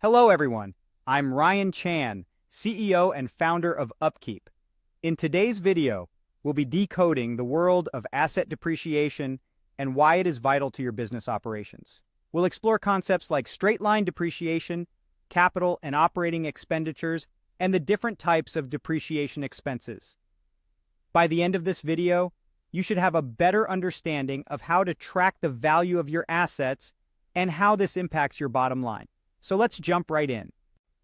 Hello everyone, I'm Ryan Chan, CEO and founder of UpKeep. In today's video, we'll be decoding the world of asset depreciation and why it is vital to your business operations. We'll explore concepts like straight-line depreciation, capital and operating expenditures, and the different types of depreciation expenses. By the end of this video, you should have a better understanding of how to track the value of your assets and how this impacts your bottom line. So let's jump right in.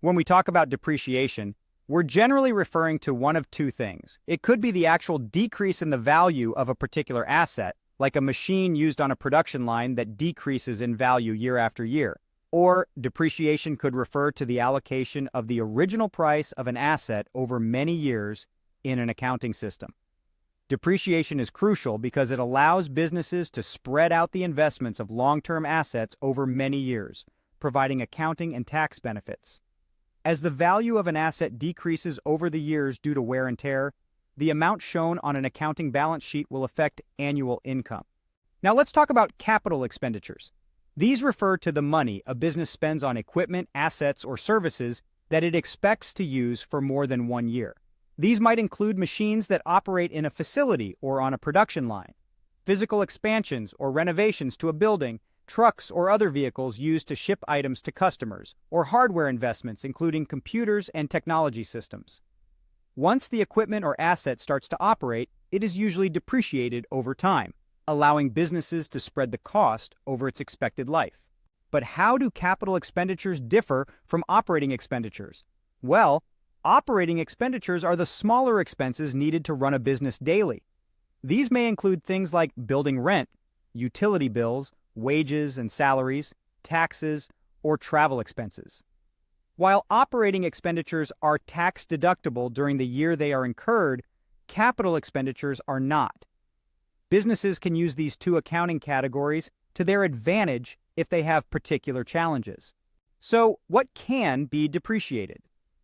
When we talk about depreciation, we're generally referring to one of two things. It could be the actual decrease in the value of a particular asset, like a machine used on a production line that decreases in value year after year. Or depreciation could refer to the allocation of the original price of an asset over many years in an accounting system. Depreciation is crucial because it allows businesses to spread out the investments of long-term assets over many years, providing accounting and tax benefits. As the value of an asset decreases over the years due to wear and tear, the amount shown on an accounting balance sheet will affect annual income. Now let's talk about capital expenditures. These refer to the money a business spends on equipment, assets, or services that it expects to use for more than 1 year. These might include machines that operate in a facility or on a production line, physical expansions or renovations to a building, trucks or other vehicles used to ship items to customers, or hardware investments including computers and technology systems. Once the equipment or asset starts to operate, it is usually depreciated over time, allowing businesses to spread the cost over its expected life. But how do capital expenditures differ from operating expenditures? Well, operating expenditures are the smaller expenses needed to run a business daily. These may include things like building rent, utility bills, wages and salaries, taxes, or travel expenses. While operating expenditures are tax-deductible during the year they are incurred, capital expenditures are not. Businesses can use these two accounting categories to their advantage if they have particular challenges. So, what can be depreciated?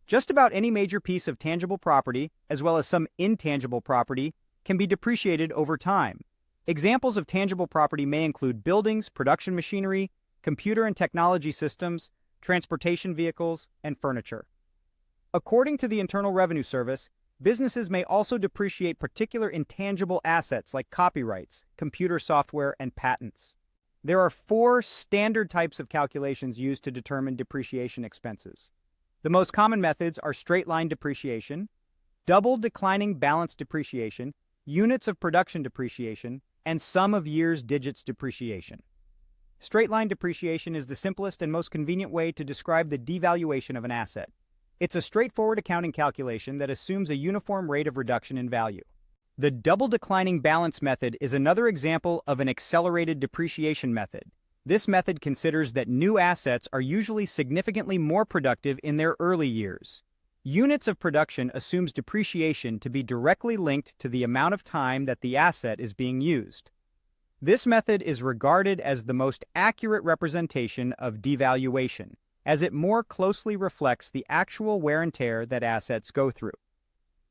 Just about any major piece of tangible property, as well as some intangible property, can be depreciated over time. Examples of tangible property may include buildings, production machinery, computer and technology systems, transportation vehicles, and furniture. According to the Internal Revenue Service, businesses may also depreciate particular intangible assets like copyrights, computer software, and patents. There are 4 standard types of calculations used to determine depreciation expenses. The most common methods are straight-line depreciation, double declining balance depreciation, units of production depreciation, and sum of years digits depreciation. Straight-line depreciation is the simplest and most convenient way to describe the devaluation of an asset. It's a straightforward accounting calculation that assumes a uniform rate of reduction in value. The double declining balance method is another example of an accelerated depreciation method. This method considers that new assets are usually significantly more productive in their early years. Units of production assumes depreciation to be directly linked to the amount of time that the asset is being used. This method is regarded as the most accurate representation of devaluation, as it more closely reflects the actual wear and tear that assets go through.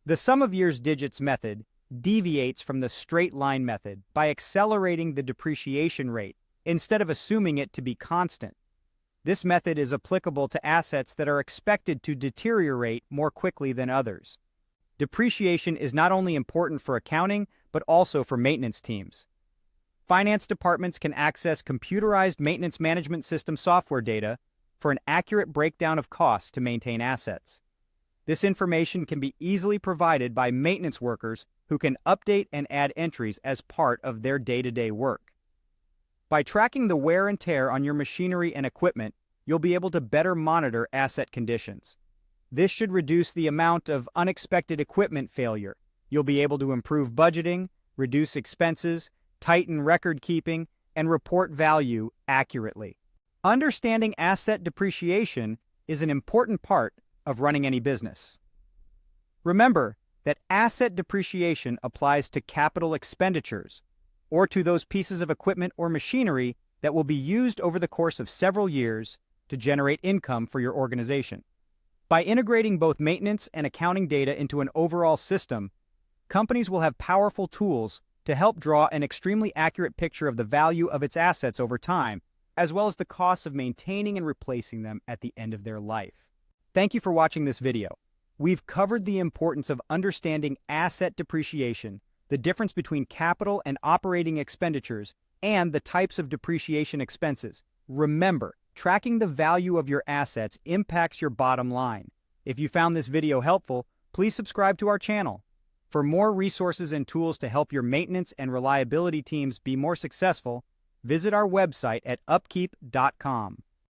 The sum of years digits method deviates from the straight line method by accelerating the depreciation rate instead of assuming it to be constant. This method is applicable to assets that are expected to deteriorate more quickly than others. Depreciation is not only important for accounting, but also for maintenance teams. Finance departments can access computerized maintenance management system software data for an accurate breakdown of costs to maintain assets. This information can be easily provided by maintenance workers who can update and add entries as part of their day-to-day work. By tracking the wear and tear on your machinery and equipment, you'll be able to better monitor asset conditions. This should reduce the amount of unexpected equipment failure. You'll be able to improve budgeting, reduce expenses, tighten record keeping, and report value accurately. Understanding asset depreciation is an important part of running any business. Remember that asset depreciation applies to capital expenditures, or to those pieces of equipment or machinery that will be used over the course of several years to generate income for your organization. By integrating both maintenance and accounting data into an overall system, companies will have powerful tools to help draw an extremely accurate picture of the value of its assets over time, as well as the costs of maintaining and replacing them at the end of their life. Thank you for watching this video. We've covered the importance of understanding asset depreciation, the difference between capital and operating expenditures, and the types of depreciation expenses. Remember, tracking the value of your assets impacts your bottom line. If you found this video helpful, please subscribe to our channel. For more resources and tools to help your maintenance and reliability teams be more successful, visit our website at upkeep.com.